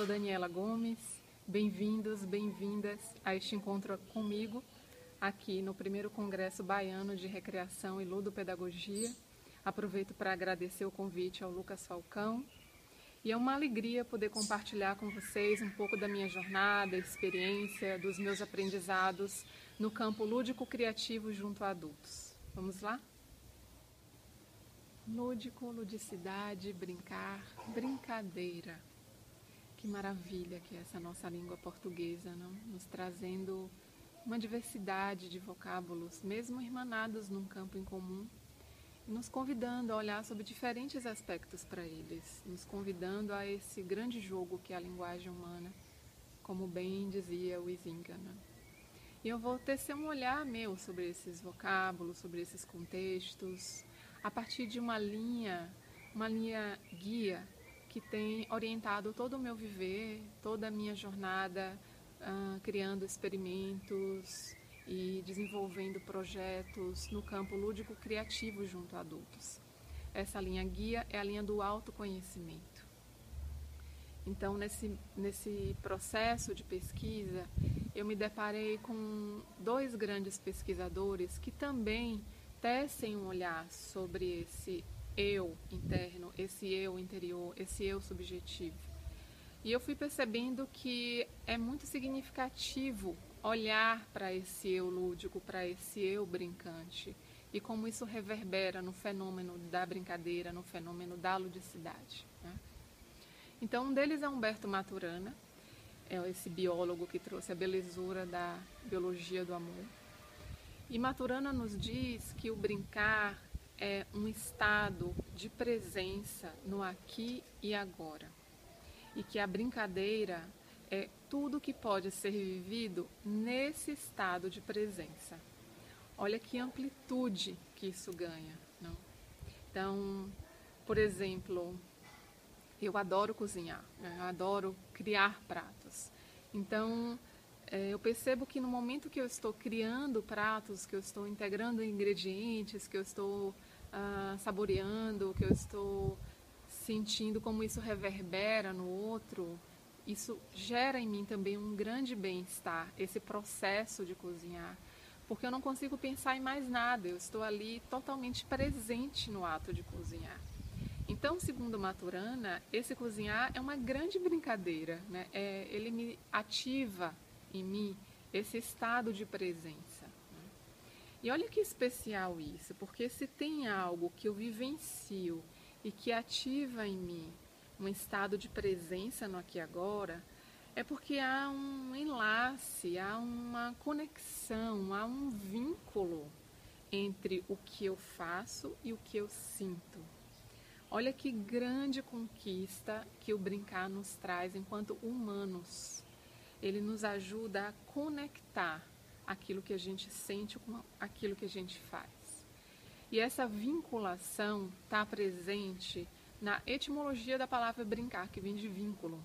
sou Daniela Gomes. Bem-vindos, bem-vindas a este encontro comigo aqui no primeiro Congresso Baiano de Recreação e Ludopedagogia. Aproveito para agradecer o convite ao Lucas Falcão. E é uma alegria poder compartilhar com vocês um pouco da minha jornada, experiência, dos meus aprendizados no campo lúdico-criativo junto a adultos. Vamos lá? Lúdico, ludicidade, brincar, brincadeira. Que maravilha que é essa nossa língua portuguesa, não? Nos trazendo uma diversidade de vocábulos, mesmo irmanados num campo em comum, nos convidando a olhar sobre diferentes aspectos para eles, nos convidando a esse grande jogo que é a linguagem humana, como bem dizia o Huizinga, né? E eu vou tecer um olhar meu sobre esses vocábulos, sobre esses contextos, a partir de uma linha guia que tem orientado todo o meu viver, toda a minha jornada, criando experimentos e desenvolvendo projetos no campo lúdico-criativo junto a adultos. Essa linha guia é a linha do autoconhecimento. Então, nesse processo de pesquisa, eu me deparei com dois grandes pesquisadores que também tecem um olhar sobre esse eu interno, esse eu interior, esse eu subjetivo. E eu fui percebendo que é muito significativo olhar para esse eu lúdico, para esse eu brincante, e como isso reverbera no fenômeno da brincadeira, no fenômeno da ludicidade, né? Então, um deles é Humberto Maturana, é esse biólogo que trouxe a belezura da biologia do amor. E Maturana nos diz que o brincar é um estado de presença no aqui e agora. E que a brincadeira é tudo que pode ser vivido nesse estado de presença. Olha que amplitude que isso ganha, não? Então, por exemplo, eu adoro cozinhar, né? Eu adoro criar pratos. Então, eu percebo que no momento que eu estou criando pratos, que eu estou integrando ingredientes, que eu estou saboreando, que eu estou sentindo como isso reverbera no outro, isso gera em mim também um grande bem-estar, esse processo de cozinhar, porque eu não consigo pensar em mais nada, eu estou ali totalmente presente no ato de cozinhar. Então, segundo Maturana, esse cozinhar é uma grande brincadeira, né? Ele me ativa em mim esse estado de presença. Né? E olha que especial isso, porque se tem algo que eu vivencio e que ativa em mim um estado de presença no aqui e agora, é porque há um enlace, há uma conexão, há um vínculo entre o que eu faço e o que eu sinto. Olha que grande conquista que o brincar nos traz enquanto humanos. Ele nos ajuda a conectar aquilo que a gente sente com aquilo que a gente faz. E essa vinculação está presente na etimologia da palavra brincar, que vem de vínculo.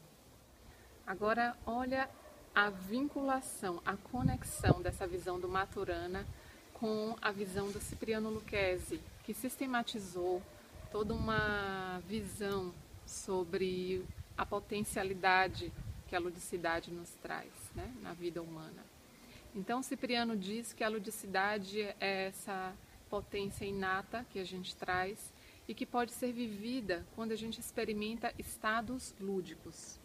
Agora, olha a vinculação, a conexão dessa visão do Maturana com a visão do Cipriano Lucchesi, que sistematizou toda uma visão sobre a potencialidade que a ludicidade nos traz, né, na vida humana. Então, Cipriano diz que a ludicidade é essa potência inata que a gente traz e que pode ser vivida quando a gente experimenta estados lúdicos.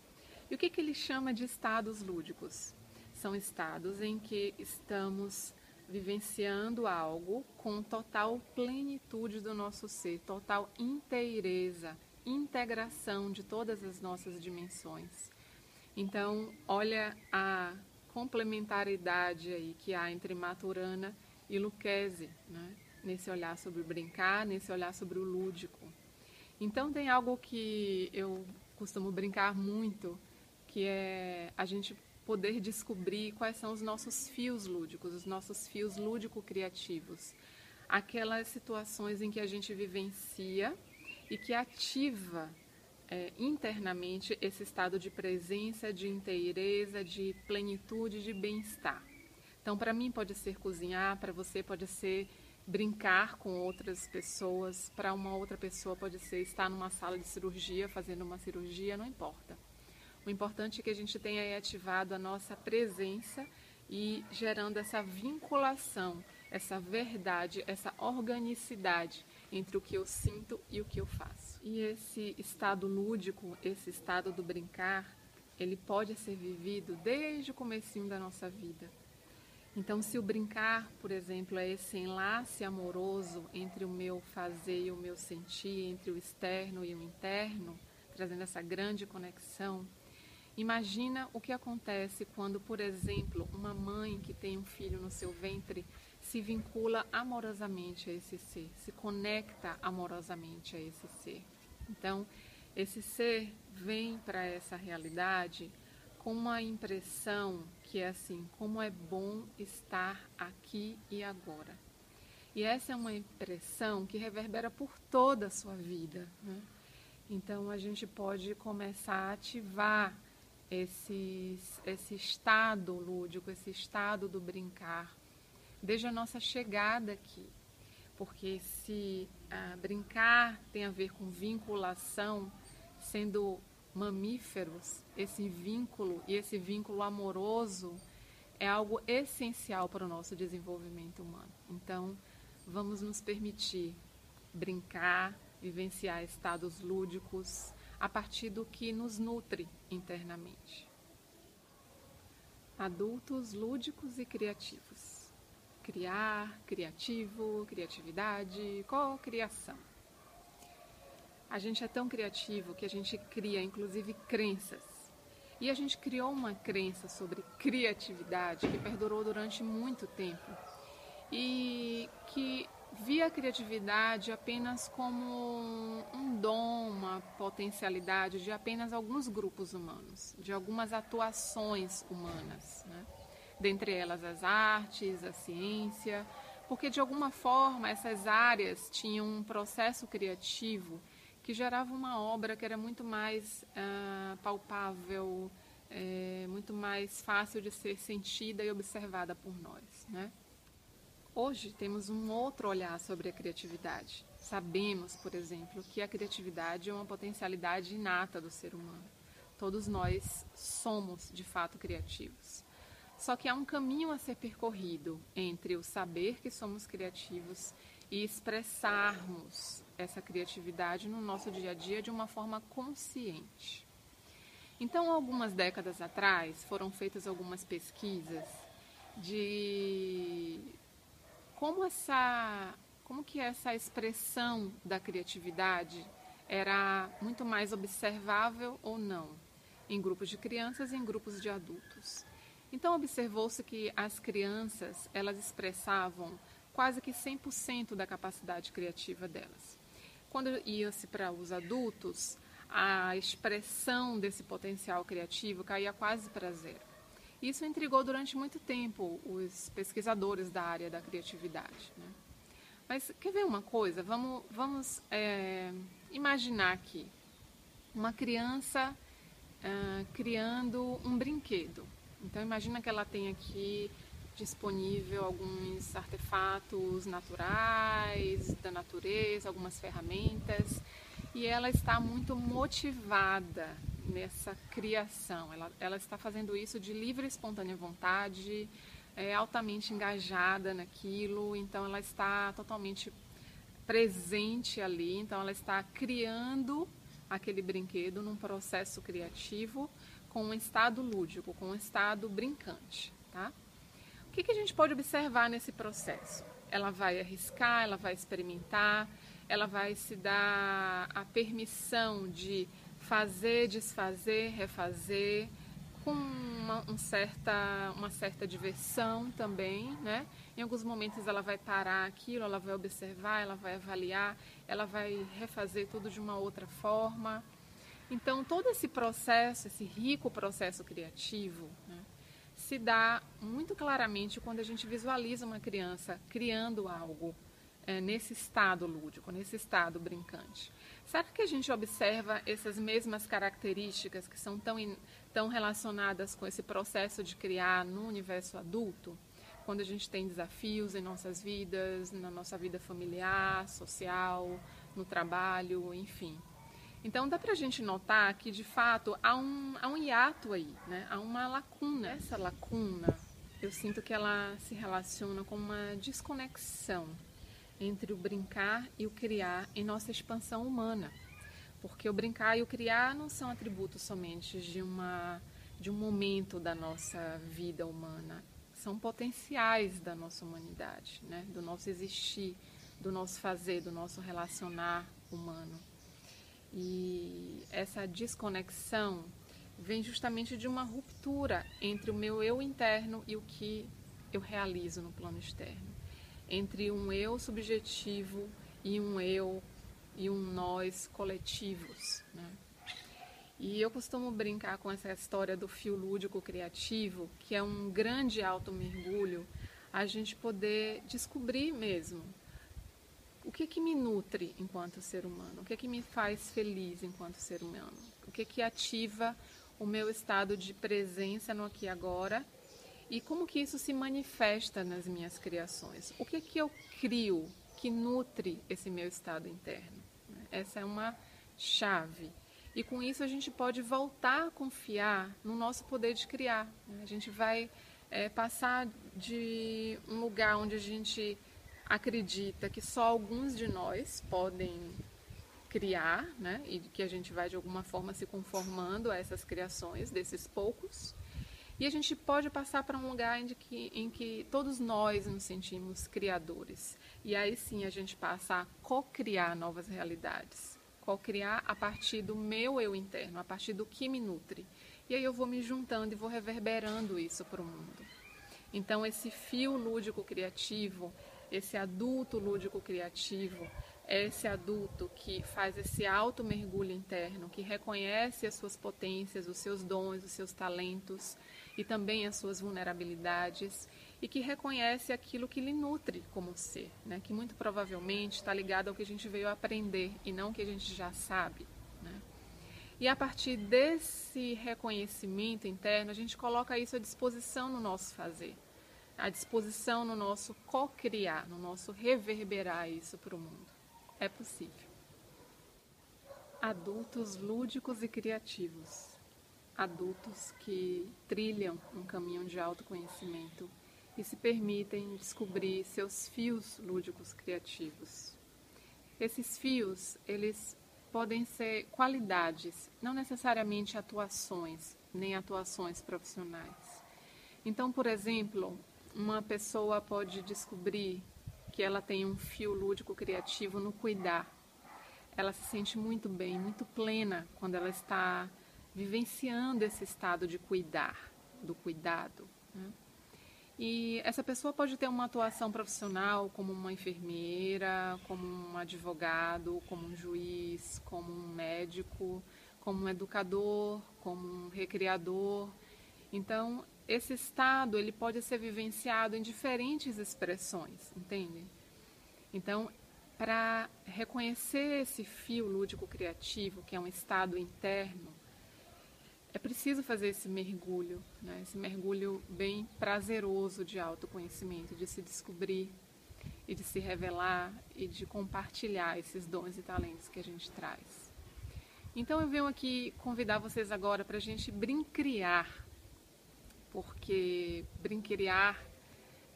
E o que ele chama de estados lúdicos? São estados em que estamos vivenciando algo com total plenitude do nosso ser, total inteireza, integração de todas as nossas dimensões. Então, olha a complementaridade aí que há entre Maturana e Lucchesi, né? Nesse olhar sobre brincar, nesse olhar sobre o lúdico. Então, tem algo que eu costumo brincar muito, que é a gente poder descobrir quais são os nossos fios lúdicos, os nossos fios lúdico-criativos. Aquelas situações em que a gente vivencia e que ativa internamente esse estado de presença, de inteireza, de plenitude, de bem-estar. Então, para mim pode ser cozinhar, para você pode ser brincar com outras pessoas, para uma outra pessoa pode ser estar numa sala de cirurgia, fazendo uma cirurgia, não importa. O importante é que a gente tenha aí ativado a nossa presença e gerando essa vinculação, essa verdade, essa organicidade entre o que eu sinto e o que eu faço. E esse estado lúdico, esse estado do brincar, ele pode ser vivido desde o comecinho da nossa vida. Então, se o brincar, por exemplo, é esse enlace amoroso entre o meu fazer e o meu sentir, entre o externo e o interno, trazendo essa grande conexão, imagina o que acontece quando, por exemplo, uma mãe que tem um filho no seu ventre se vincula amorosamente a esse ser, se conecta amorosamente a esse ser. Então, esse ser vem para essa realidade com uma impressão que é assim, como é bom estar aqui e agora. E essa é uma impressão que reverbera por toda a sua vida, né? Então, a gente pode começar a ativar esse estado lúdico, esse estado do brincar, desde a nossa chegada aqui. Porque se brincar tem a ver com vinculação, sendo mamíferos, esse vínculo amoroso é algo essencial para o nosso desenvolvimento humano. Então, vamos nos permitir brincar, vivenciar estados lúdicos a partir do que nos nutre internamente. Adultos lúdicos e criativos. Criar, criativo, criatividade, cocriação. A gente é tão criativo que a gente cria, inclusive, crenças. E a gente criou uma crença sobre criatividade que perdurou durante muito tempo e que via a criatividade apenas como um dom, uma potencialidade de apenas alguns grupos humanos, de algumas atuações humanas, né? Dentre elas as artes, a ciência, porque de alguma forma essas áreas tinham um processo criativo que gerava uma obra que era muito mais palpável, muito mais fácil de ser sentida e observada por nós, né? Hoje temos um outro olhar sobre a criatividade. Sabemos, por exemplo, que a criatividade é uma potencialidade inata do ser humano. Todos nós somos, de fato, criativos. Só que há um caminho a ser percorrido entre o saber que somos criativos e expressarmos essa criatividade no nosso dia a dia de uma forma consciente. Então, algumas décadas atrás, foram feitas algumas pesquisas de como que essa expressão da criatividade era muito mais observável ou não, em grupos de crianças e em grupos de adultos. Então, observou-se que as crianças, elas expressavam quase que 100% da capacidade criativa delas. Quando ia-se para os adultos, a expressão desse potencial criativo caía quase para zero. Isso intrigou durante muito tempo os pesquisadores da área da criatividade, né? Mas quer ver uma coisa? Vamos imaginar aqui uma criança criando um brinquedo. Então, imagina que ela tem aqui disponível alguns artefatos naturais, da natureza, algumas ferramentas, e ela está muito motivada nessa criação. Ela está fazendo isso de livre e espontânea vontade, altamente engajada naquilo, então ela está totalmente presente ali, então ela está criando aquele brinquedo num processo criativo com um estado lúdico, com um estado brincante, tá? O que a gente pode observar nesse processo? Ela vai arriscar, ela vai experimentar, ela vai se dar a permissão de fazer, desfazer, refazer, com uma certa diversão também, né? Em alguns momentos ela vai parar aquilo, ela vai observar, ela vai avaliar, ela vai refazer tudo de uma outra forma. Então, todo esse processo, esse rico processo criativo, né, se dá muito claramente quando a gente visualiza uma criança criando algo nesse estado lúdico, nesse estado brincante. Será que a gente observa essas mesmas características que são tão relacionadas com esse processo de criar no universo adulto? Quando a gente tem desafios em nossas vidas, na nossa vida familiar, social, no trabalho, enfim. Então dá para a gente notar que de fato há um hiato aí, né? Há uma lacuna. Essa lacuna, eu sinto que ela se relaciona com uma desconexão entre o brincar e o criar em nossa expansão humana. Porque o brincar e o criar não são atributos somente de um momento da nossa vida humana, são potenciais da nossa humanidade, né? Do nosso existir, do nosso fazer, do nosso relacionar humano. E essa desconexão vem justamente de uma ruptura entre o meu eu interno e o que eu realizo no plano externo. Entre um eu subjetivo e um eu e um nós coletivos, né? E eu costumo brincar com essa história do fio lúdico criativo, que é um grande alto mergulho, a gente poder descobrir mesmo o que me nutre enquanto ser humano, o que me faz feliz enquanto ser humano, o que ativa o meu estado de presença no aqui e agora e como que isso se manifesta nas minhas criações. O que eu crio que nutre esse meu estado interno? Essa é uma chave. E com isso a gente pode voltar a confiar no nosso poder de criar. A gente vai passar de um lugar onde a gente acredita que só alguns de nós podem criar, né? E que a gente vai de alguma forma se conformando a essas criações desses poucos. E a gente pode passar para um lugar em que todos nós nos sentimos criadores. E aí sim a gente passa a co-criar novas realidades. Co-criar a partir do meu eu interno, a partir do que me nutre. E aí eu vou me juntando e vou reverberando isso para o mundo. Então esse fio lúdico criativo, esse adulto lúdico criativo, é esse adulto que faz esse alto mergulho interno, que reconhece as suas potências, os seus dons, os seus talentos e também as suas vulnerabilidades e que reconhece aquilo que lhe nutre como ser, né? Que muito provavelmente está ligado ao que a gente veio aprender e não o que a gente já sabe, né? E a partir desse reconhecimento interno, a gente coloca isso à disposição no nosso fazer, à disposição no nosso co-criar, no nosso reverberar isso para o mundo. É possível. Adultos lúdicos e criativos. Adultos que trilham um caminho de autoconhecimento e se permitem descobrir seus fios lúdicos criativos. Esses fios, eles podem ser qualidades, não necessariamente atuações, nem atuações profissionais. Então, por exemplo, uma pessoa pode descobrir que ela tem um fio lúdico criativo no cuidar. Ela se sente muito bem, muito plena quando ela está vivenciando esse estado de cuidar, do cuidado, né? E essa pessoa pode ter uma atuação profissional como uma enfermeira, como um advogado, como um juiz, como um médico, como um educador, como um recreador. Então, esse estado ele pode ser vivenciado em diferentes expressões, entende? Então, para reconhecer esse fio lúdico criativo, que é um estado interno, é preciso fazer esse mergulho, né? Esse mergulho bem prazeroso de autoconhecimento, de se descobrir e de se revelar e de compartilhar esses dons e talentos que a gente traz. Então eu venho aqui convidar vocês agora para a gente brincriar, porque brincriar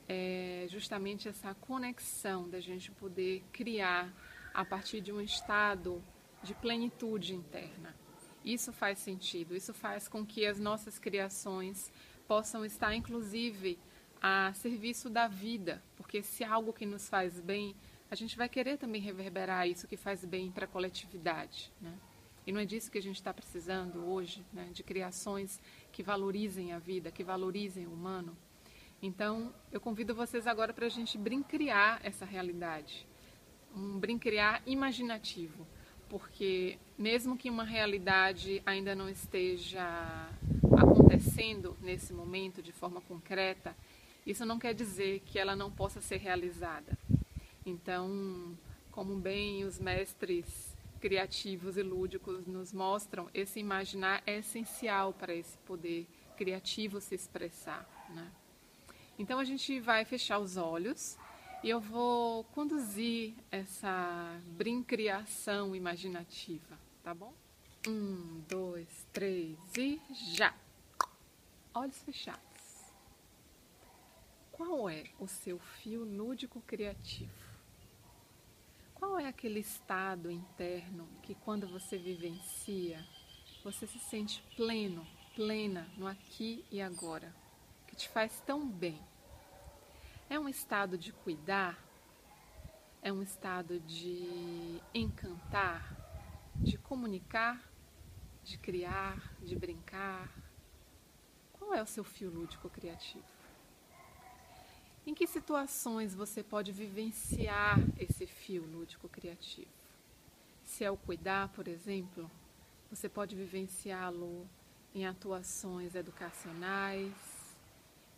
é justamente essa conexão da gente poder criar a partir de um estado de plenitude interna. Isso faz sentido, isso faz com que as nossas criações possam estar, inclusive, a serviço da vida, porque se é algo que nos faz bem, a gente vai querer também reverberar isso que faz bem para a coletividade, né? E não é disso que a gente está precisando hoje, né? De criações que valorizem a vida, que valorizem o humano. Então, eu convido vocês agora para a gente brincriar essa realidade, um brincriar imaginativo. Porque mesmo que uma realidade ainda não esteja acontecendo nesse momento de forma concreta, isso não quer dizer que ela não possa ser realizada. Então, como bem os mestres criativos e lúdicos nos mostram, esse imaginar é essencial para esse poder criativo se expressar, né? Então a gente vai fechar os olhos e eu vou conduzir essa brincriação imaginativa. tá bom? 1, 2, 3 e já! Olhos fechados. Qual é o seu fio lúdico criativo? Qual é aquele estado interno que quando você vivencia, você se sente pleno, plena no aqui e agora, que te faz tão bem? É um estado de cuidar? É um estado de encantar, de comunicar, de criar, de brincar? Qual é o seu fio lúdico criativo? Em que situações você pode vivenciar esse fio lúdico criativo? Se é o cuidar, por exemplo, você pode vivenciá-lo em atuações educacionais,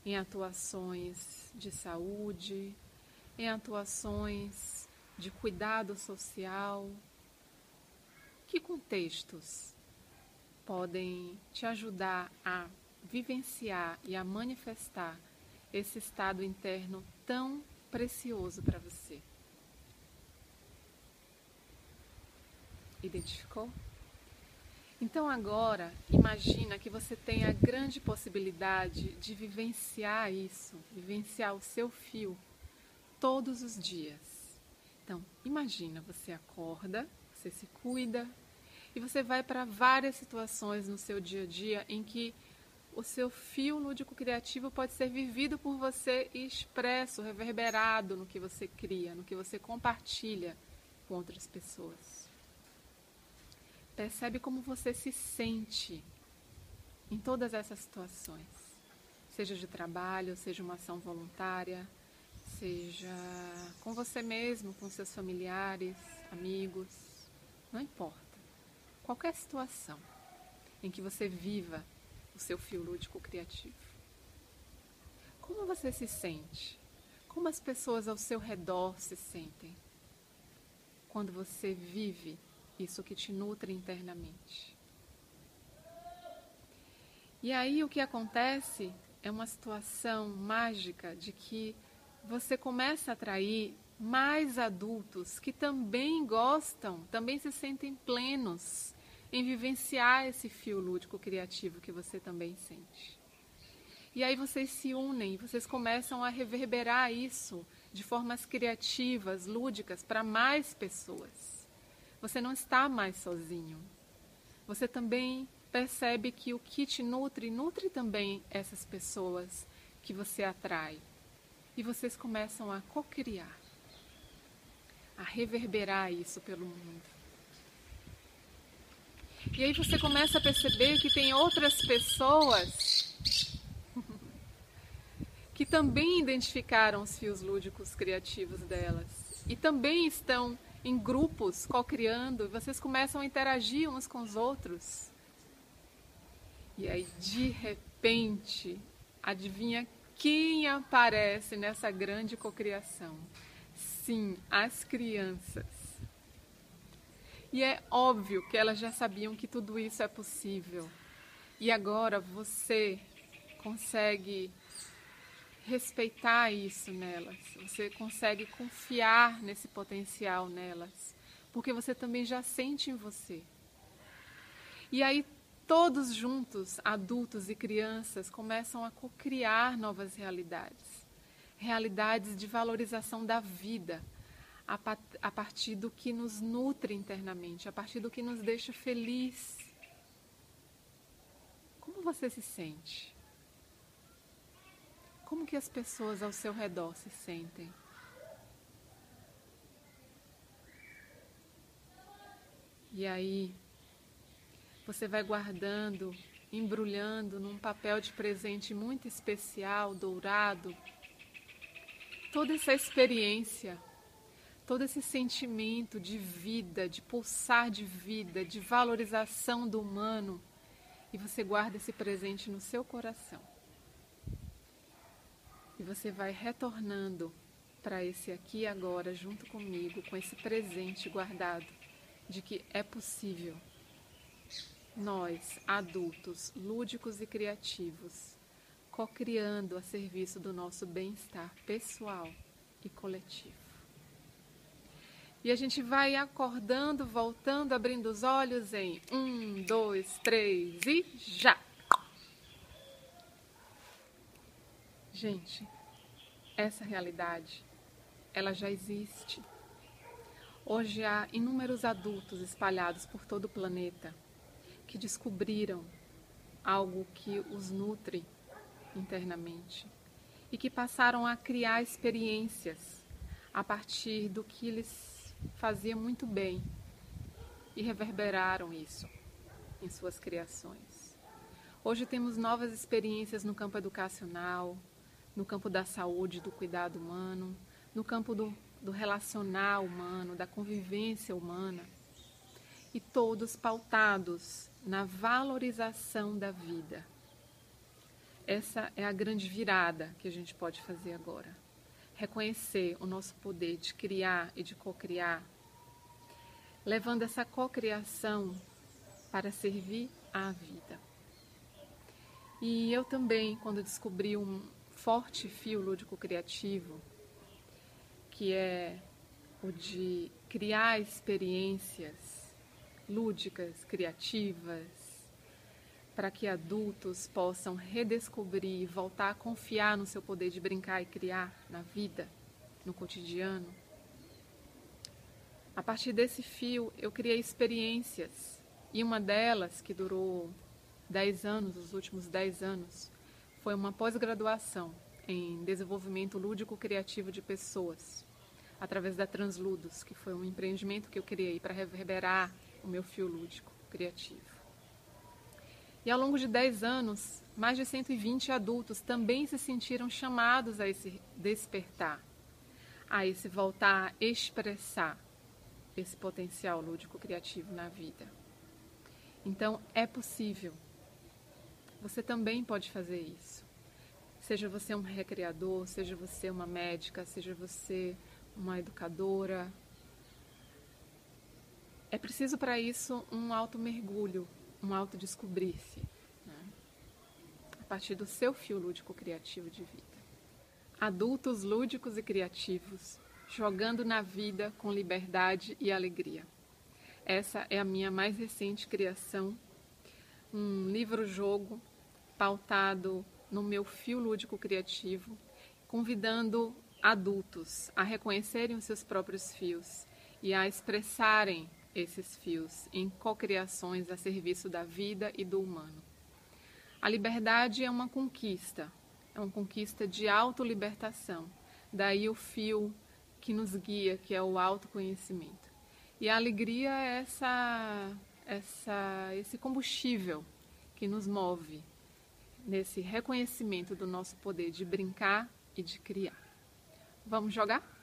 em atuações de saúde, em atuações de cuidado social. Que contextos podem te ajudar a vivenciar e a manifestar esse estado interno tão precioso para você? Identificou? Então agora, imagina que você tem a grande possibilidade de vivenciar isso, vivenciar o seu fio todos os dias. Então, imagina, você acorda, você se cuida e você vai para várias situações no seu dia a dia em que o seu fio lúdico criativo pode ser vivido por você e expresso, reverberado no que você cria, no que você compartilha com outras pessoas. Percebe como você se sente em todas essas situações, seja de trabalho, seja uma ação voluntária, seja com você mesmo, com seus familiares, amigos, não importa. Qualquer situação em que você viva o seu fio lúdico criativo. Como você se sente? Como as pessoas ao seu redor se sentem quando você vive isso que te nutre internamente? E aí o que acontece é uma situação mágica de que você começa a atrair mais adultos que também gostam, também se sentem plenos em vivenciar esse fio lúdico criativo que você também sente. E aí vocês se unem, vocês começam a reverberar isso de formas criativas, lúdicas, para mais pessoas. Você não está mais sozinho. Você também percebe que o que te nutre, nutre também essas pessoas que você atrai. E vocês começam a co-criar, a reverberar isso pelo mundo. E aí você começa a perceber que tem outras pessoas que também identificaram os fios lúdicos criativos delas e também estão em grupos co-criando, e vocês começam a interagir uns com os outros. E aí, de repente, adivinha quem aparece nessa grande cocriação? Sim, as crianças. E é óbvio que elas já sabiam que tudo isso é possível. E agora você consegue respeitar isso nelas. Você consegue confiar nesse potencial nelas. Porque você também já sente em você. E aí todos juntos, adultos e crianças, começam a cocriar novas realidades. Realidades de valorização da vida. A partir do que nos nutre internamente, a partir do que nos deixa feliz. Como você se sente? Como que as pessoas ao seu redor se sentem? E aí, você vai guardando, embrulhando num papel de presente muito especial, dourado, toda essa experiência, todo esse sentimento de vida, de pulsar de vida, de valorização do humano, e você guarda esse presente no seu coração. E você vai retornando para esse aqui e agora, junto comigo, com esse presente guardado, de que é possível nós, adultos, lúdicos e criativos, co-criando a serviço do nosso bem-estar pessoal e coletivo. E a gente vai acordando, voltando, abrindo os olhos em 1, 2, 3 e já! Gente, essa realidade, ela já existe. Hoje há inúmeros adultos espalhados por todo o planeta que descobriram algo que os nutre internamente e que passaram a criar experiências a partir do que lhes fazia muito bem e reverberaram isso em suas criações. Hoje temos novas experiências no campo educacional, no campo da saúde, do cuidado humano, no campo do relacional humano, da convivência humana, e todos pautados na valorização da vida. Essa é a grande virada que a gente pode fazer agora. Reconhecer o nosso poder de criar e de cocriar, levando essa cocriação para servir à vida. E eu também, quando descobri um forte fio lúdico criativo, que é o de criar experiências lúdicas, criativas, para que adultos possam redescobrir e voltar a confiar no seu poder de brincar e criar na vida, no cotidiano. A partir desse fio, eu criei experiências, e uma delas, que durou 10 anos, os últimos 10 anos, foi uma pós-graduação em desenvolvimento lúdico criativo de pessoas, através da Transludos, que foi um empreendimento que eu criei para reverberar o meu fio lúdico criativo. E ao longo de 10 anos, mais de 120 adultos também se sentiram chamados a esse despertar, a esse voltar a expressar esse potencial lúdico criativo na vida. Então, é possível. Você também pode fazer isso. Seja você um recreador, seja você uma médica, seja você uma educadora. É preciso para isso um automergulho, um autodescobrir-se, né? A partir do seu fio lúdico criativo de vida. Adultos lúdicos e criativos, jogando na vida com liberdade e alegria. Essa é a minha mais recente criação, um livro-jogo pautado no meu fio lúdico criativo, convidando adultos a reconhecerem os seus próprios fios e a expressarem esses fios em cocriações a serviço da vida e do humano. A liberdade é uma conquista de autolibertação. Daí o fio que nos guia, que é o autoconhecimento. E a alegria é esse combustível que nos move nesse reconhecimento do nosso poder de brincar e de criar. Vamos jogar?